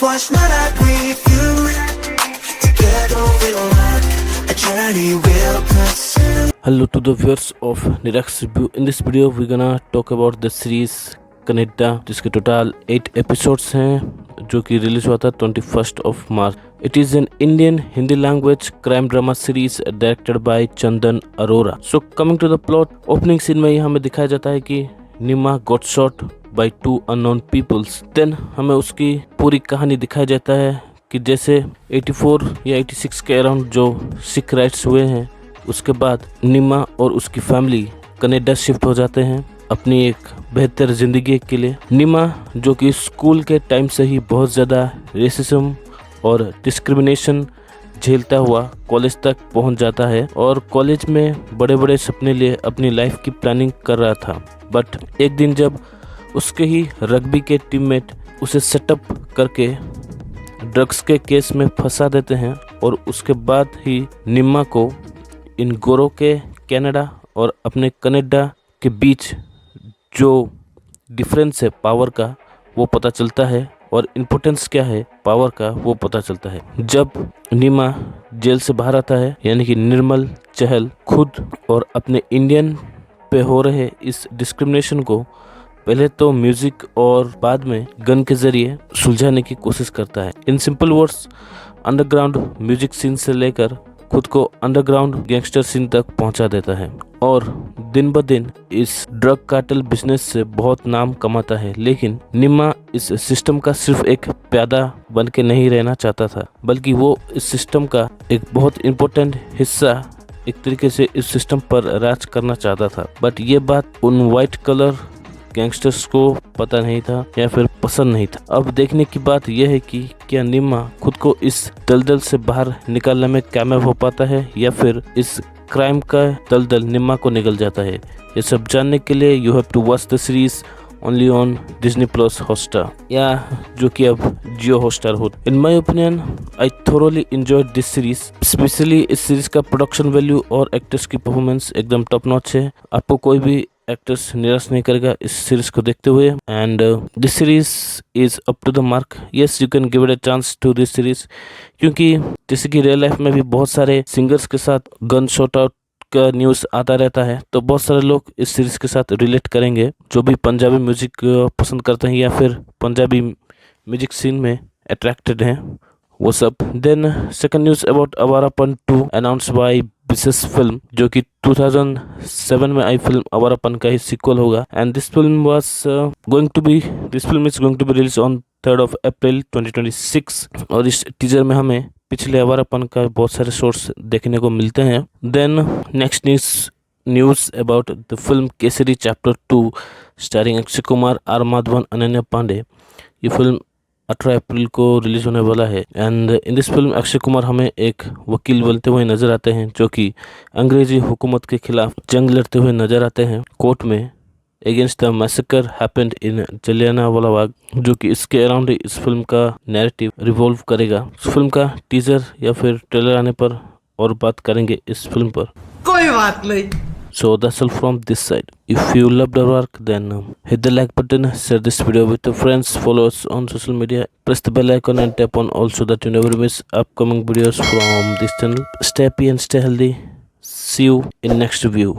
watch my life with you. Together we'll walk a journey we'll pursue. Hello to the viewers of Nirax Review. In this video we're gonna talk about the series Kanneda, जिसके total 8 episodes हैं जो कि release हुआ था 21 March. It is an Indian Hindi language crime drama series directed by Chandan Arora. So coming to the plot, opening scene में ही हमें दिखाया जाता है कि Nima got shot by 2 unknown peoples. Then हमें उसकी पूरी कहानी दिखाया जाता है कि जैसे 84 या 86 के अराउंड जो सिख राइट्स हुए हैं, उसके बाद निमा और उसकी फैमिली कनाडा शिफ्ट हो जाते हैं अपनी एक बेहतर ज़िंदगी के लिए। निमा जो कि स्कूल के टाइम से ही बहुत ज़्यादा रेसिज्म और डिस्क्रिमिनेशन झेलता हुआ कॉलेज तक पहुंच जाता है और कॉलेज में बड़े बड़े सपने लिए अपनी लाइफ की प्लानिंग कर रहा था। बट एक दिन जब उसके ही रग्बी के टीममेट उसे सेटअप करके ड्रग्स के केस में फंसा देते हैं और उसके बाद ही निम्मा को इन गोरों के कनाडा और अपने कनाडा के बीच जो डिफरेंस है पावर का वो पता चलता है और इम्पोर्टेंस क्या है पावर का वो पता चलता है। जब निमा जेल से बाहर आता है, यानी कि निर्मल चहल खुद और अपने इंडियन पे हो रहे इस डिस्क्रिमिनेशन को पहले तो म्यूजिक और बाद में गन के जरिए सुलझाने की कोशिश करता है। In simple words, underground music scene से लेकर खुद को अंडरग्राउंड गैंगस्टर सीन तक पहुंचा देता है और दिन ब दिन इस ड्रग कार्टेल बिजनेस से बहुत नाम कमाता है। लेकिन निम्मा इस सिस्टम का सिर्फ एक प्यादा बन के नहीं रहना चाहता था, बल्कि वो इस सिस्टम का एक बहुत इम्पोर्टेंट हिस्सा, एक तरीके से इस सिस्टम पर राज करना चाहता था। बट ये बात उन वाइट कलर गैंगस्टर्स को पता नहीं था या फिर पसंद नहीं था। अब देखने की बात यह है कि क्या निम्मा खुद को इस दलदल से बाहर निकालने में कामयाब हो पाता है या फिर इस क्राइम का दलदल निम्मा को निगल जाता है। ये सब जानने के लिए you have to watch the series only on Disney plus Hotstar, या जो कि अब जियो हॉटस्टार हो। In my opinion I thoroughly enjoyed this series. Specially इस सीरीज का प्रोडक्शन वैल्यू और एक्टर्स की परफॉर्मेंस एकदम टॉप नॉच है। आपको कोई भी एक्टर्स निराश नहीं करेगा इस सीरीज को देखते हुए। And this series is up to the mark. Yes, you can give it a chance to this series, क्योंकि जैसे कि रियल लाइफ में भी बहुत सारे सिंगर्स के साथ गन शॉट आउट का न्यूज़ आता रहता है, तो बहुत सारे लोग इस सीरीज के साथ रिलेट करेंगे जो भी पंजाबी म्यूजिक पसंद करते हैं या फिर पंजाबी म्यूजिक सीन में अट्रैक्टेड हैं वो सब। Then second news about Awarapan 2 announce by Vishesh film, जो कि 2007 में आई फिल्म आवारापन का ही सीक्वल होगा। And this film is going to be release on 3 April 2026 और इस टीजर में हमें पिछले आवारापन का बहुत सारे शॉट्स देखने को मिलते हैं। Then next news about the film Kesari chapter 2 starring Akshay Kumar, R Madhavan, Ananya Pandey. ये फिल्म 18 अप्रैल को रिलीज होने वाला है। And in this film Akshay Kumar हमें एक वकील बनते हुए नजर आते हैं जो कि अंग्रेजी हुकूमत के खिलाफ जंग लड़ते हुए नजर आते हैं कोर्ट में against the massacre happened in Jallianwala Bagh, जो कि इसके अराउंड ही इस फिल्म का नैरेटिव रिवॉल्व करेगा। इस फिल्म का टीजर या फिर ट्रेलर आने पर और बात करेंगे इस फिल्म पर। कोई बात नहीं। So that's all from this side. If you loved our work, then hit the like button, share this video with your friends, follow us on social media, press the bell icon and tap on all so that you never miss upcoming videos from this channel. Stay happy and stay healthy. See you in next review.